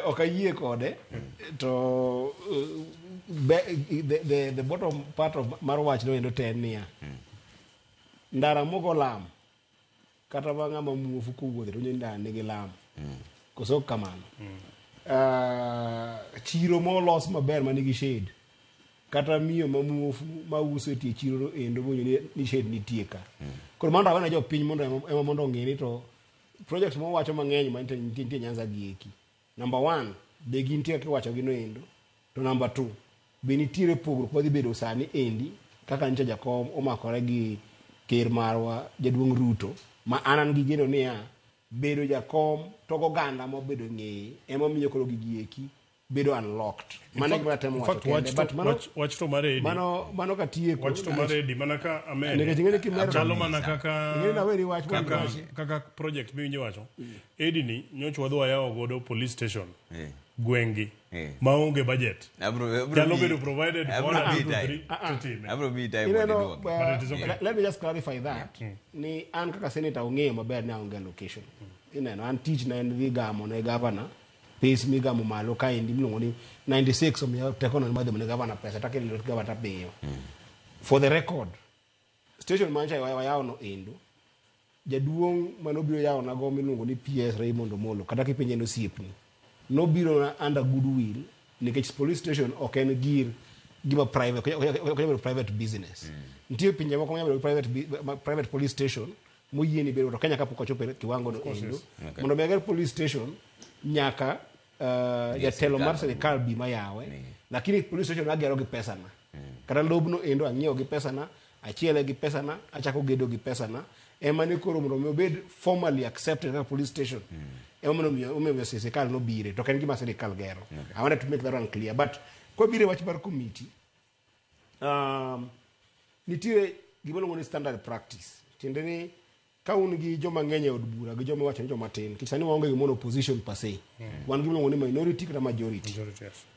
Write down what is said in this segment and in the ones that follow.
okayie kode to the bottom part of mar wach no endo ten niya ndara mogo lam kata ba ng'ama muofu kowuothe to ndara nigi lam koso kamano chiro molos maber manigi shade kata miyo mamuofu mauso e tie chiro endo bonyo ni shade nitie ka koro mondo awana jo piny mondo ema mondo ng'eni to project mo wacho mang'eny mantie Nyanza gieki. Number 1, be gintie kiwacho gino endo. To number 2, be nitiere pogruok madhi bedo sani endi kaka nitie jakom omakore gi ker marwa Jaduong' Ruto ma anan gi geno niya bedo jakom to goganda mobedo ng'eye ema miyo koro gigieki bedo unlocked. Mane gima temo wacho kende, but watch to maredi. Mano katieko. Watch to maredi manaka amen. Nege tingene kimero. Chalo mana kaka ngene na weri watch kaka project mi wacho. Eddy ni nyoch wadwa yawo godo police station. Gwengi. Maonge budget. Chalo bedo provided for 1 2 3. Abro mi time. Let me just clarify that. Ni an kaka senator ong'eyo maber ni aonge location. Ineno an tich na en dhi gamo ne governor. Pes migamo malo ka endi miluongo ni 96 omiyo tekono madhi ne governor pesa takelo lot governor beyo. For the record, station mancha yawo no endo jaduong' manobiro yawo nago miluongo ni PS Raymond Omolo kata kipenje no siepni nobiro na under goodwill nikech police station ok en gir gima private business. Nitie pinje moko nyalo private police station moyieni bedo to Kenya kapok ochopo kiwango no endo mondo meger police station nyaka jatelo mar serikal bima yawe lakini police station agero gi pesa na kata lobno endo ang'iewo gi pesa na achiele gi pesa na achako gedo gi pesa na ema ne koro mondo obed formally accepted as police station ema mondo serikal no bire to ken gima serikal gero. I wanted to make that one clear, but ko bire wach bar committee nitire gima luongo ni standard practice tiende ni ka un gi joma ng'eny od bura gi joma wacho ni joma tin kisani waonge gi mono opposition per se wan gi luongo ni minority kata majority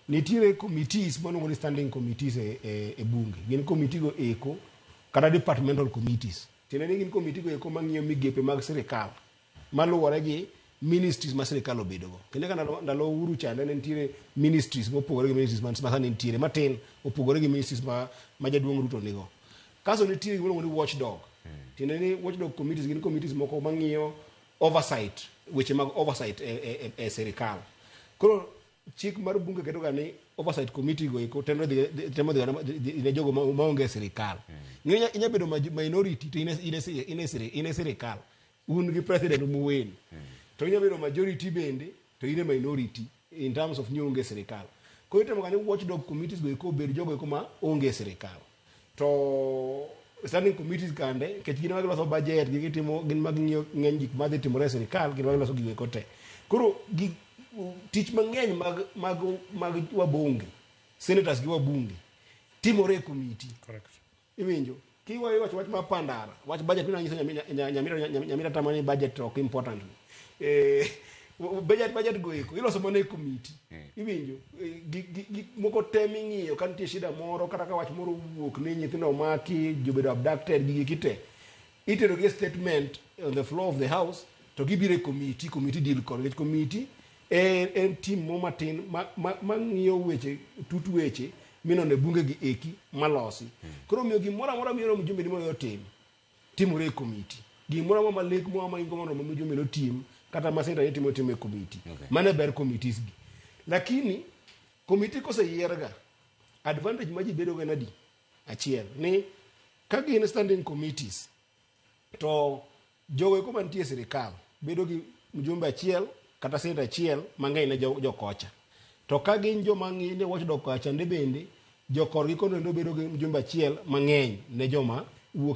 nitire committees mono ni standing committees e bunge gin committee go eko kata departmental committees tiende ni gin committee go eko mang'iyo migepe mag serikal maluwore gi ministries ma serikal obedo go kende kana ndalo uru chande ne nitire ministries mopogore gi ministries ma sani nitire matin opogore gi ministries ma Jaduong' Ruto nigo kaso nitire gino ni watchdog tiende ni watchdog committees gin committees moko mang'iyo oversight weche mag oversight e serikal koro chik mar bunge keto ga ni oversight committee go iko temo ne jogo maonge serikal ng'enya inya bedo minority to ine serikal un gi president muwen to inya bedo majority bende to ine minority in terms of nyonge serikal ko itemo ga ni watchdog committees go iko bedo jogo iko ma onge serikal to standing committees kande kech gin mag loso budget gitimo gin mag ng'eny gik madhi timore serikal gin mag loso gigo eko te koro tich mang'eny mag wabunge senators gi wabunge timore e committee. Correct. Iwinjo kiwayo wach ma pandara wach budget mina nyiso nyamira tamani budget ok important budget go eko iloso mana e committee. Iwinjo moko temi ng'iyo ka nitie shida moro kata ka wach moro wuok ni nyithindo maki jobedo abducted gi kite itero gi statement on the floor of the house to gibiro e committee deal kod committee en team mo matin mang'iyo weche tut weche minone bunge gi eki malosi koro miyo gimoro amora miro mjumbe ni moyo timore e committee gimoro amora malek mo ama ingo mondo mjumbe no team kata masenta yetimo e committee mane ber committees gi lakini committee kose yierga advantage maji bedo ga nadi achiel ni ka gin standing committees to jogo ko mantie serikal bedo gi mjumbe achiel kata senata achiel mang'eny ne jokocha to ka gin joma ng'ine watchdog kocha nde bende jokorgi kondo bedo gi mjumbe achiel mang'eny ne joma wuok